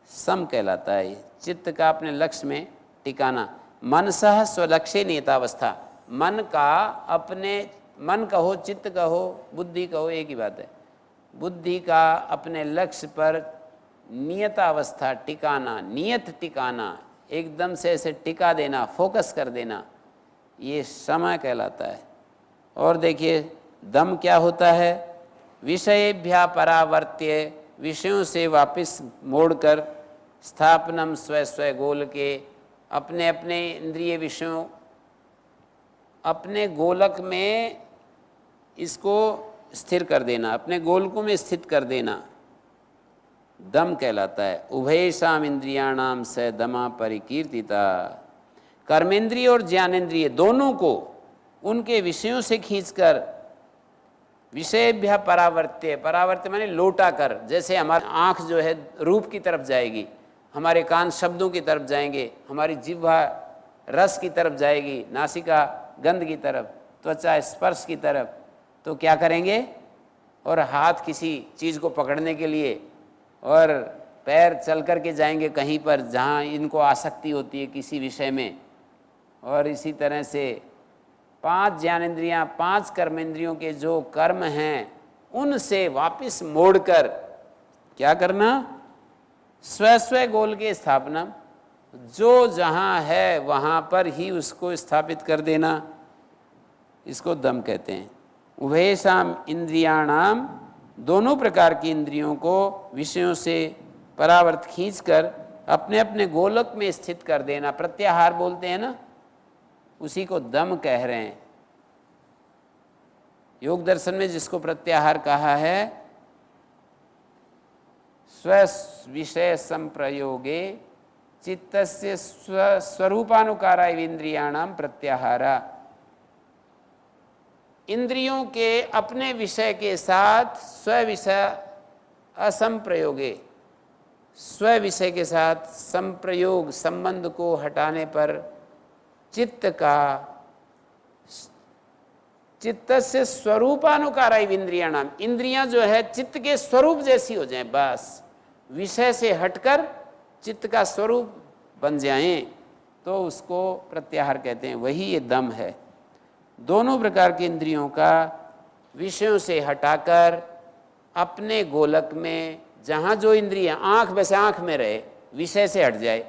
S1: सम कहलाता है। चित्त का अपने लक्ष्य में टिकाना। मनसा स्वलक्ष्य नियतावस्था, मन का अपने, मन कहो, चित्त कहो, बुद्धि कहो, एक ही बात है। बुद्धि का अपने लक्ष्य पर नियतावस्था टिकाना, नियत टिकाना, एकदम से ऐसे टिका देना, फोकस कर देना, ये समय कहलाता है। और देखिए दम क्या होता है? विषयेभ्या परावर्त्य, विषयों से वापस मोड़कर, स्थापनम स्व स्व गोल के, अपने अपने इंद्रिय विषयों, अपने गोलक में इसको स्थिर कर देना, अपने गोलकों में स्थित कर देना, दम कहलाता है। उभयेषाम इंद्रियाणाम स दमा परिकीर्तिता, कर्मेंद्रिय और ज्ञानेंद्रिय दोनों को उनके विषयों से खींचकर, विषयभ्य परावर्त्य, परावर्त्य माने लौटा कर, जैसे हमारी आँख जो है रूप की तरफ जाएगी, हमारे कान शब्दों की तरफ जाएंगे, हमारी जिह्वा रस की तरफ जाएगी, नासिका गंध की तरफ, त्वचा स्पर्श की तरफ, तो क्या करेंगे? और हाथ किसी चीज़ को पकड़ने के लिए, और पैर चल कर के जाएंगे कहीं पर जहाँ इनको आसक्ति होती है किसी विषय में। और इसी तरह से 5 ज्ञानेंद्रियाँ, 5 कर्मेंद्रियों के जो कर्म हैं उनसे वापस मोड़कर क्या करना? स्व स्व गोल के स्थापना, जो जहाँ है वहाँ पर ही उसको स्थापित कर देना, इसको दम कहते हैं। उभयेषाम इंद्रियाणाम, दोनों प्रकार की इंद्रियों को विषयों से परावर्त खींचकर अपने अपने गोलक में स्थित कर देना, प्रत्याहार बोलते हैं ना, उसी को दम कह रहे हैं। योग दर्शन में जिसको प्रत्याहार कहा है, स्व विषय संप्रयोगे चित्तस्य स्वरूपानुकारा इंद्रियाणाम प्रत्याहारा। इंद्रियों के अपने विषय के साथ स्व विषय असंप्रयोगे, स्व विषय के साथ संप्रयोग संबंध को हटाने पर चित्त से स्वरूपानुकारा इंद्रियाणाम, इंद्रियां जो है चित्त के स्वरूप जैसी हो जाएं, बस विषय से हटकर चित्त का स्वरूप बन जाएं, तो उसको प्रत्याहार कहते हैं। वही ये दम है। दोनों प्रकार की इंद्रियों का विषयों से हटाकर अपने गोलक में, जहाँ जो इंद्रियां, आँख वैसे आँख में रहे, विषय से हट जाए।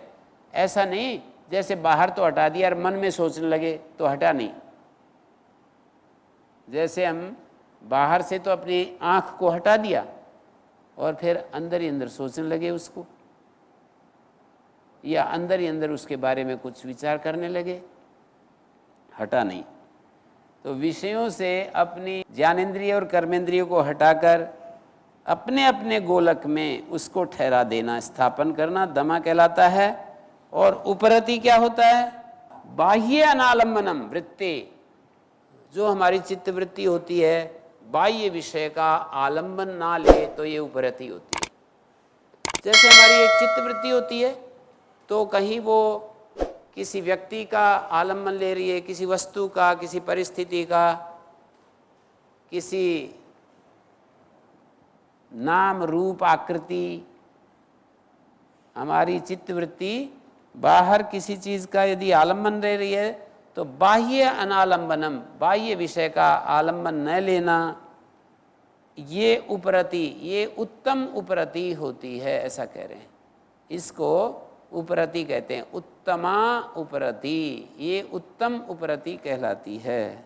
S1: ऐसा नहीं जैसे बाहर तो हटा दिया और मन में सोचने लगे तो हटा नहीं। जैसे हम बाहर से तो अपनी आँख को हटा दिया और फिर अंदर ही अंदर सोचने लगे उसको, या अंदर ही अंदर उसके बारे में कुछ विचार करने लगे, हटा नहीं। तो विषयों से अपनी ज्ञानेंद्रिय और कर्मेंद्रियों को हटाकर अपने अपने गोलक में उसको ठहरा देना, स्थापन करना दमा कहलाता है। और उपरति क्या होता है? बाह्य अनालंबनम वृत्ति, जो हमारी चित्त वृत्ति होती है, बाह्य विषय का आलंबन ना ले तो ये उपरति होती है। जैसे हमारी एक चित्त वृत्ति होती है तो कहीं वो किसी व्यक्ति का आलंबन ले रही है, किसी वस्तु का, किसी परिस्थिति का, किसी नाम रूप आकृति, हमारी चित्तवृत्ति बाहर किसी चीज का यदि आलंबन ले रही है तो बाह्य अनालंबनम, बाह्य विषय का आलंबन न लेना, ये उपरति, ये उत्तम उपरति होती है, ऐसा कह रहे हैं। इसको उपरति कहते हैं, उत्तमा उपरति, ये उत्तम उपरति कहलाती है।